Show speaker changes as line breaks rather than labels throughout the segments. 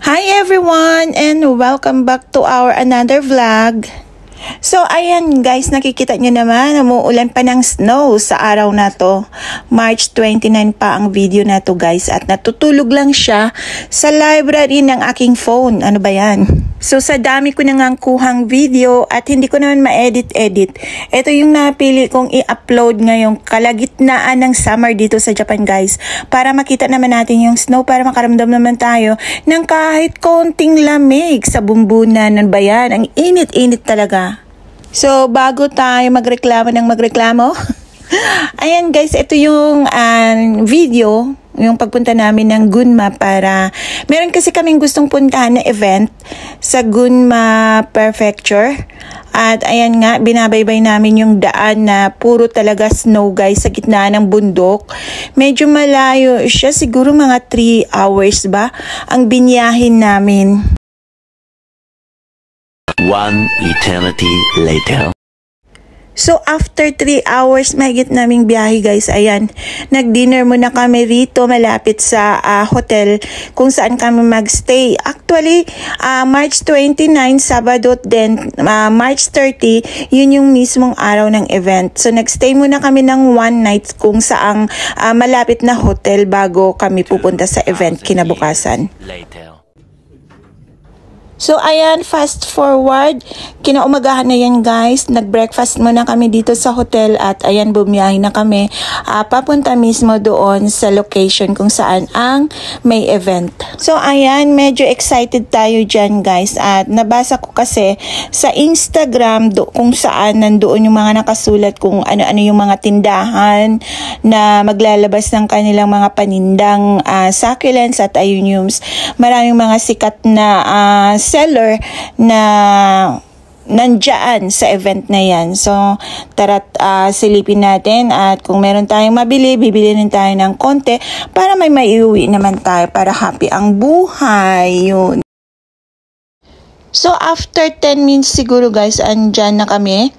Hi everyone and welcome back to our another vlog. So ayan guys, nakikita nyo naman umuulan pa ng snow sa araw na to. March 29 pa ang video na to guys at natutulog lang siya sa library ng aking phone. Ano ba yan? So sa dami ko nang kuhang video at hindi ko naman ma-edit. Ito yung napili kong i-upload ngayong kalagitnaan ng summer dito sa Japan guys. Para makita naman natin yung snow, para makaramdam naman tayo ng kahit konting lamig sa bumbunan. Ano ba yan? Ang init-init talaga. So bago tayo magreklamo, ayan guys, ito yung video, yung pagpunta namin ng Gunma para meron kasi kaming gustong puntahan na event sa Gunma Prefecture. At ayan nga, binabaybay namin yung daan na puro talaga snow guys sa gitna ng bundok. Medyo malayo siya, siguro mga 3 hours ba ang binyahin namin.
One eternity later.
So after 3 hours mahigit naming biyahe guys, ayan, nag-dinner muna kami rito malapit sa hotel kung saan kami magstay. Actually, March 29, Sabado, then March 30, yun yung mismong araw ng event. So nagstay muna kami ng 1 night kung saang malapit na hotel bago kami pupunta sa event kinabukasan. So ayan, fast forward, kinaumagahan na yan guys, nag-breakfast muna kami dito sa hotel at ayan, bumiyahe na kami papunta mismo doon sa location kung saan ang may event. So ayan, medyo excited tayo dyan guys at nabasa ko kasi sa Instagram kung saan nandoon yung mga nakasulat kung ano-ano yung mga tindahan na maglalabas ng kanilang mga panindang succulents at ayuniums. Maraming mga sikat na seller na nandyan sa event na yan. So, tara't silipin natin at kung meron tayong mabili, bibili rin tayo ng konti para may maiuwi naman tayo para happy ang buhay. Yun. So, after 10 minutes siguro guys, andyan na kami.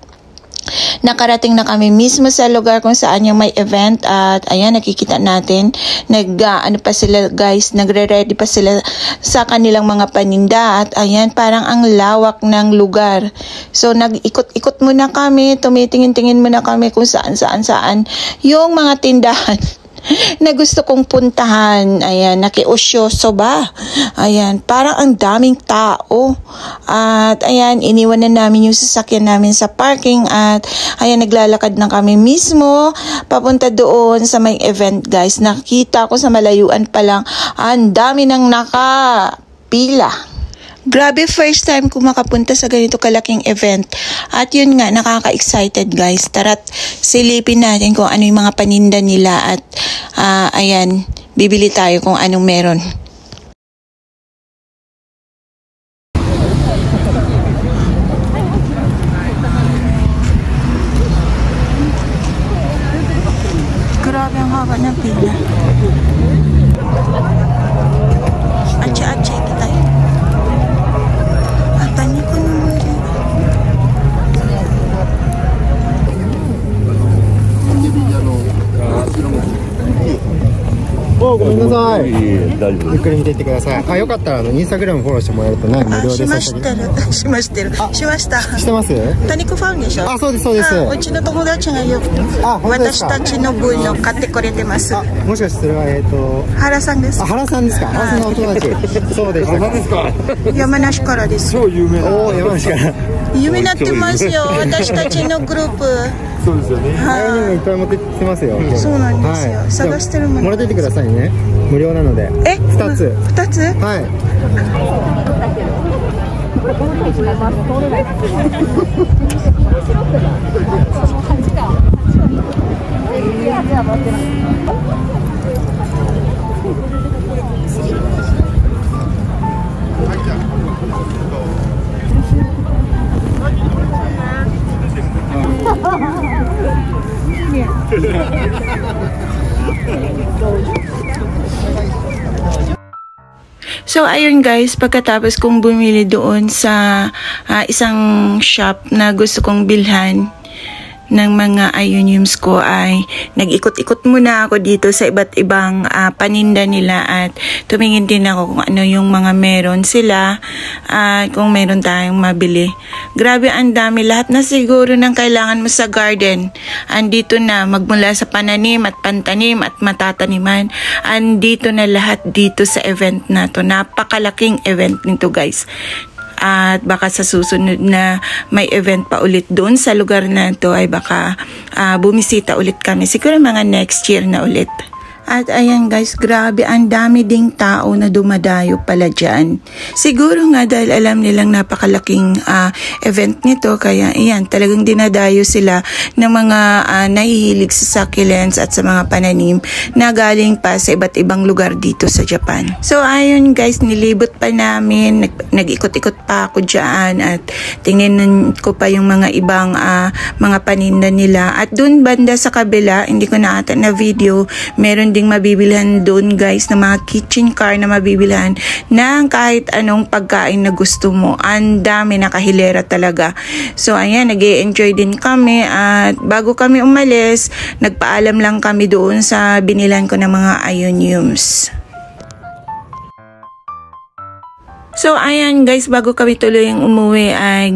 Nakarating na kami mismo sa lugar kung saan yung may event at ayan, nakikita natin ano pa sila guys, nagre-ready pa sila sa kanilang mga paninda at ayan, parang ang lawak ng lugar. So nag-ikot-ikot muna kami, tumitingin-tingin muna kami kung saan yung mga tindahan na gusto kong puntahan. Ayan, nakiusyoso ba? Ayan, parang ang daming tao. At ayan, iniwan na namin yung sasakyan namin sa parking at ayan, naglalakad na kami mismo papunta doon sa may event guys. Nakita ko sa malayuan pa lang, ang dami nang nakapila. Grabe, first time ko makapunta sa ganito kalaking event. At yun nga, nakaka-excited guys. Tara't silipin natin kung ano yung mga paninda nila at ayan, bibili tayo kung anong meron. Grabe ang haba ng pila. Atse-atse kita yun.
ごめんなさい。ゆっくり見ていってください。よかったらインスタグラムフォローしてもらえると無料で
しました。
してます？
多肉ファンでしょ？
そうですそうです。
うちの友達がよく私たちの分の買ってくれてます。
もしかしてそれは
原さんです。
原さんですか？原さんのお友達。そうでした。ですか？
山梨からです。
超有名な。山梨から。
有名になってますよ。私たちのグループ。
そうですよね。いっぱい持ってきてますよ。
そうなんですよ。探してるもの。
もらっていってくださいね。無料なので。2つ。
2つ？
はい。
So ayun guys, pagkatapos kong bumili doon sa isang shop na gusto kong bilhan, ng mga ayuniums ko ay nag-ikot-ikot muna ako dito sa iba't ibang paninda nila at tumingin din ako kung ano yung mga meron sila at kung meron tayong mabili. Grabe, ang dami, lahat na siguro ng kailangan mo sa garden andito na, magmula sa pananim at pantanim at matataniman, andito na lahat dito sa event na to. Napakalaking event nito, guys. At baka sa susunod na may event pa ulit doon sa lugar na to ay baka bumisita ulit kami. Siguro mga next year na ulit. At ayan guys, grabe, ang dami ding tao na dumadayo pala dyan. Siguro nga dahil alam nilang napakalaking event nito, kaya ayan, talagang dinadayo sila ng mga nahihilig sa succulents at sa mga pananim na galing pa sa iba't ibang lugar dito sa Japan. So ayun guys, nilibot pa namin, nag-ikot-ikot pa ako dyan at tingnan ko pa yung mga ibang mga paninda nila. At dun banda sa kabila, hindi ko na ata na video, meron ding mabibilhan doon guys na mga kitchen car na mabibilhan ng kahit anong pagkain na gusto mo. Ang dami, nakahilera talaga. So ayan, nag-e-enjoy din kami at bago kami umalis, nagpaalam lang kami doon sa binilan ko ng mga ayuniums. So ayan guys, bago kami tuloy yung umuwi ay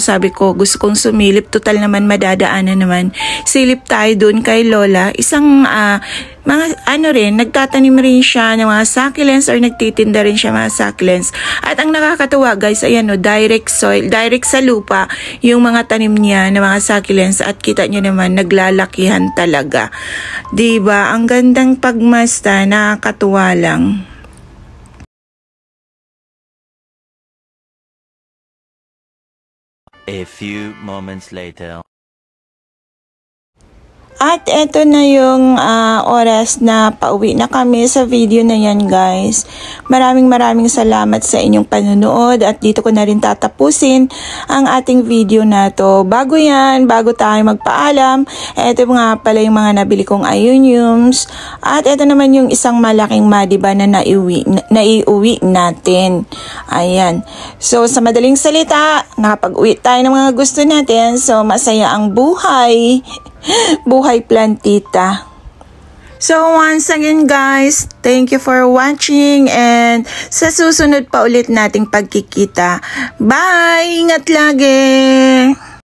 sabi ko gusto kong sumilip, total naman madadaanan naman. Silip tayo doon kay Lola, isang mga nagtatanim rin siya ng mga succulents or nagtitinda rin siya mga succulents. At ang nakakatuwa guys, ayan direct soil, direct sa lupa yung mga tanim niya ng mga succulents at kita nyo naman naglalakihan talaga. Diba? Ang gandang pagmasta, nakakatuwa lang.
A few moments later.
At eto na yung oras na pauwi na kami sa video na yan guys. Maraming salamat sa inyong panonood at dito ko na rin tatapusin ang ating video na to. Bago tayo magpaalam, eto nga pala yung mga nabili kong ayuniums. At eto naman yung isang malaking madiba na naiuwi natin. Ayan. So sa madaling salita, nakapag-uwi tayo ng mga gusto natin. So masaya ang buhay. Buhay plantita. So once again guys, thank you for watching and sa susunod pa ulit nating pagkikita. Bye! Ingat lagi!